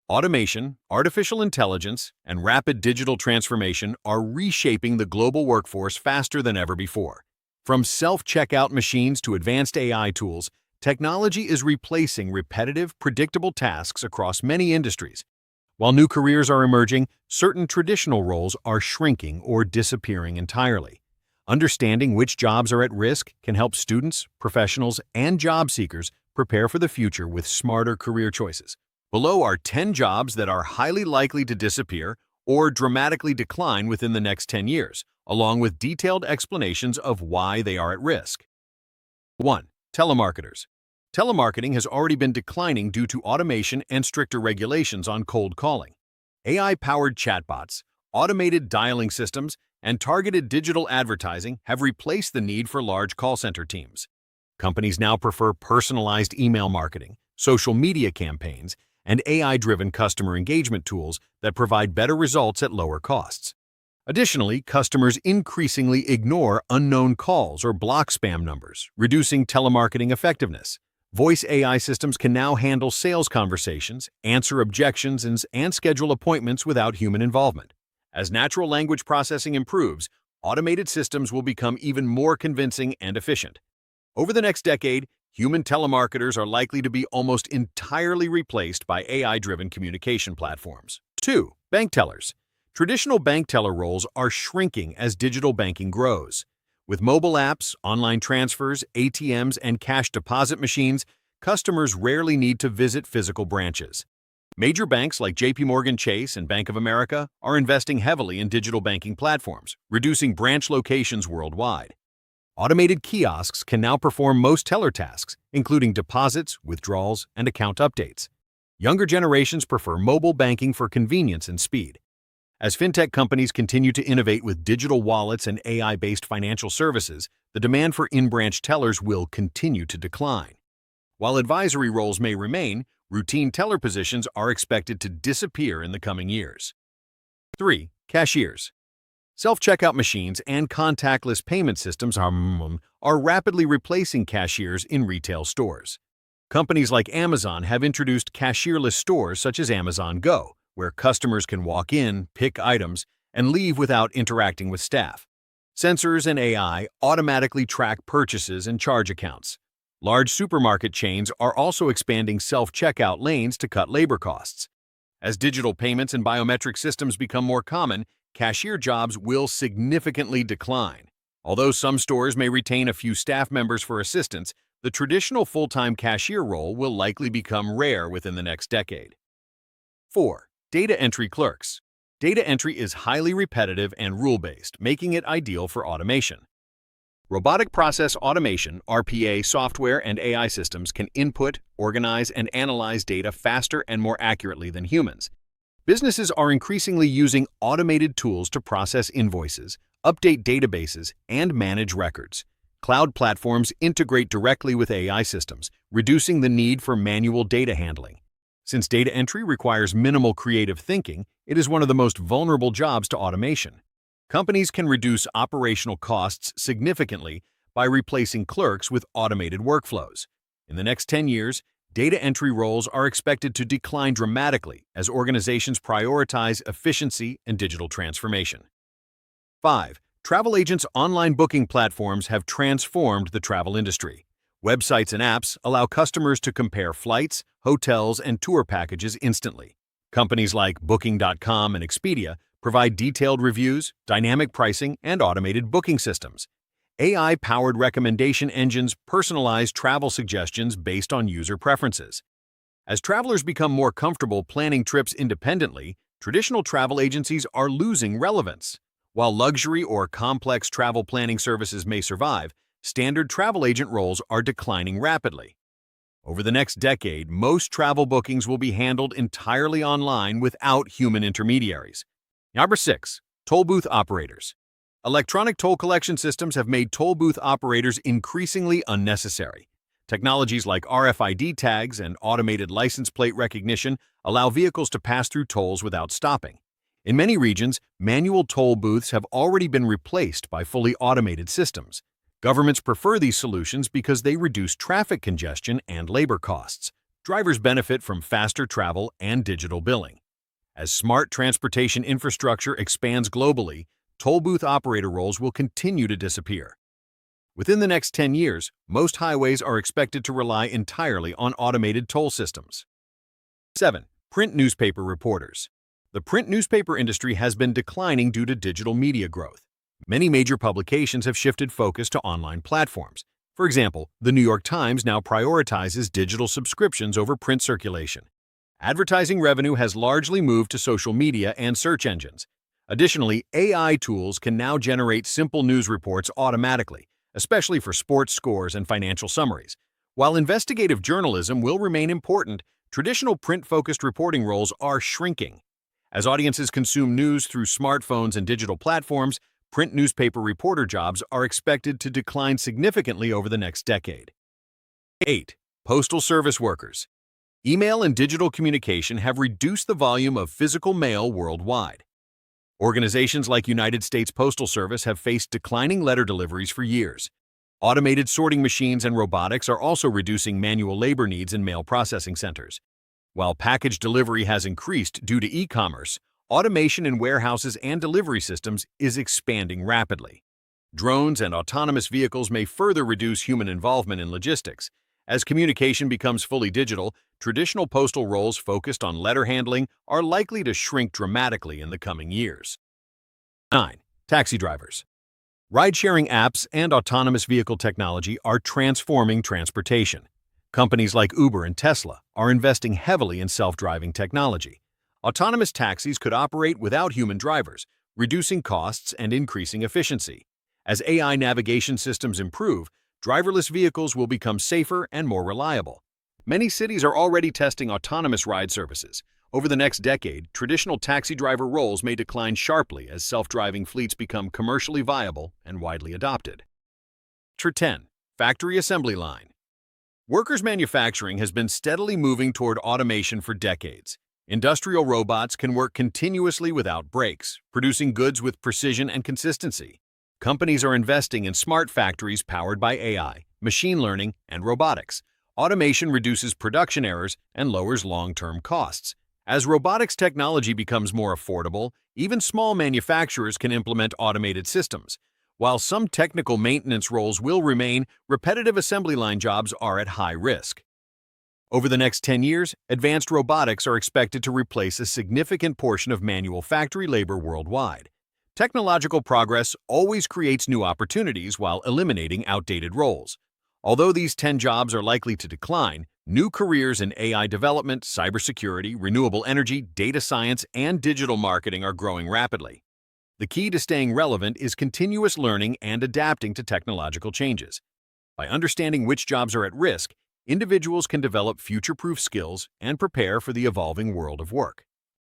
Automation, artificial intelligence, and rapid digital transformation are reshaping the global workforce faster than ever before. From self-checkout machines to advanced AI tools, technology is replacing repetitive, predictable tasks across many industries. While new careers are emerging, certain traditional roles are shrinking or disappearing entirely. Understanding which jobs are at risk can help students, professionals, and job seekers prepare for the future with smarter career choices. Below are 10 jobs that are highly likely to disappear or dramatically decline within the next 10 years, along with detailed explanations of why they are at risk. 1. Telemarketers. Telemarketing has already been declining due to automation and stricter regulations on cold calling. AI-powered chatbots, automated dialing systems, and targeted digital advertising have replaced the need for large call center teams. Companies now prefer personalized email marketing, social media campaigns, and AI-driven customer engagement tools that provide better results at lower costs. Additionally, customers increasingly ignore unknown calls or block spam numbers, reducing telemarketing effectiveness. Voice AI systems can now handle sales conversations, answer objections, and schedule appointments without human involvement. As natural language processing improves, automated systems will become even more convincing and efficient. Over the next decade, human telemarketers are likely to be almost entirely replaced by AI-driven communication platforms. 2. Bank tellers. Traditional bank teller roles are shrinking as digital banking grows. With mobile apps, online transfers, ATMs, and cash deposit machines, customers rarely need to visit physical branches. Major banks like JP Chase and Bank of America are investing heavily in digital banking platforms, reducing branch locations worldwide. Automated kiosks can now perform most teller tasks, including deposits, withdrawals, and account updates. Younger generations prefer mobile banking for convenience and speed. As fintech companies continue to innovate with digital wallets and AI-based financial services, the demand for in-branch tellers will continue to decline. While advisory roles may remain, routine teller positions are expected to disappear in the coming years. 3. Cashiers. Self-checkout machines and contactless payment systems are rapidly replacing cashiers in retail stores. Companies like Amazon have introduced cashierless stores such as Amazon Go, where customers can walk in, pick items, and leave without interacting with staff. Sensors and AI automatically track purchases and charge accounts. Large supermarket chains are also expanding self-checkout lanes to cut labor costs. As digital payments and biometric systems become more common, cashier jobs will significantly decline. Although some stores may retain a few staff members for assistance, the traditional full-time cashier role will likely become rare within the next decade. 4. Data entry clerks. Data entry is highly repetitive and rule-based, making it ideal for automation. Robotic process automation (RPA) software and AI systems can input, organize, and analyze data faster and more accurately than humans. Businesses are increasingly using automated tools to process invoices, update databases, and manage records. Cloud platforms integrate directly with AI systems, reducing the need for manual data handling. Since data entry requires minimal creative thinking, it is one of the most vulnerable jobs to automation. Companies can reduce operational costs significantly by replacing clerks with automated workflows. In the next 10 years, data entry roles are expected to decline dramatically as organizations prioritize efficiency and digital transformation. 5. Travel agents' online booking platforms have transformed the travel industry. Websites and apps allow customers to compare flights, hotels, and tour packages instantly. Companies like Booking.com and Expedia provide detailed reviews, dynamic pricing, and automated booking systems. AI-powered recommendation engines personalize travel suggestions based on user preferences. As travelers become more comfortable planning trips independently, traditional travel agencies are losing relevance. While luxury or complex travel planning services may survive, standard travel agent roles are declining rapidly. Over the next decade, most travel bookings will be handled entirely online without human intermediaries. Number 6. Toll booth operators. Electronic toll collection systems have made toll booth operators increasingly unnecessary. Technologies like RFID tags and automated license plate recognition allow vehicles to pass through tolls without stopping. In many regions, manual toll booths have already been replaced by fully automated systems. Governments prefer these solutions because they reduce traffic congestion and labor costs. Drivers benefit from faster travel and digital billing. As smart transportation infrastructure expands globally, toll booth operator roles will continue to disappear. Within the next 10 years, most highways are expected to rely entirely on automated toll systems. 7. Print newspaper reporters. The print newspaper industry has been declining due to digital media growth. Many major publications have shifted focus to online platforms. For example, the New York Times now prioritizes digital subscriptions over print circulation. Advertising revenue has largely moved to social media and search engines. Additionally, AI tools can now generate simple news reports automatically, especially for sports scores and financial summaries. While investigative journalism will remain important, traditional print-focused reporting roles are shrinking. As audiences consume news through smartphones and digital platforms, print newspaper reporter jobs are expected to decline significantly over the next decade. 8. Postal service workers. Email and digital communication have reduced the volume of physical mail worldwide. Organizations like United States Postal Service have faced declining letter deliveries for years. Automated sorting machines and robotics are also reducing manual labor needs in mail processing centers. While package delivery has increased due to e-commerce, automation in warehouses and delivery systems is expanding rapidly. Drones and autonomous vehicles may further reduce human involvement in logistics. As communication becomes fully digital, traditional postal roles focused on letter handling are likely to shrink dramatically in the coming years. 9. Taxi drivers. Ride-sharing apps and autonomous vehicle technology are transforming transportation. Companies like Uber and Tesla are investing heavily in self-driving technology. Autonomous taxis could operate without human drivers, reducing costs and increasing efficiency. As AI navigation systems improve, driverless vehicles will become safer and more reliable. Many cities are already testing autonomous ride services. Over the next decade, traditional taxi driver roles may decline sharply as self-driving fleets become commercially viable and widely adopted. 10. Factory assembly line. Workers' manufacturing has been steadily moving toward automation for decades. Industrial robots can work continuously without breaks, producing goods with precision and consistency. Companies are investing in smart factories powered by AI, machine learning, and robotics. Automation reduces production errors and lowers long-term costs. As robotics technology becomes more affordable, even small manufacturers can implement automated systems. While some technical maintenance roles will remain, repetitive assembly line jobs are at high risk. Over the next 10 years, advanced robotics are expected to replace a significant portion of manual factory labor worldwide. Technological progress always creates new opportunities while eliminating outdated roles. Although these 10 jobs are likely to decline, new careers in AI development, cybersecurity, renewable energy, data science, and digital marketing are growing rapidly. The key to staying relevant is continuous learning and adapting to technological changes. By understanding which jobs are at risk, individuals can develop future-proof skills and prepare for the evolving world of work.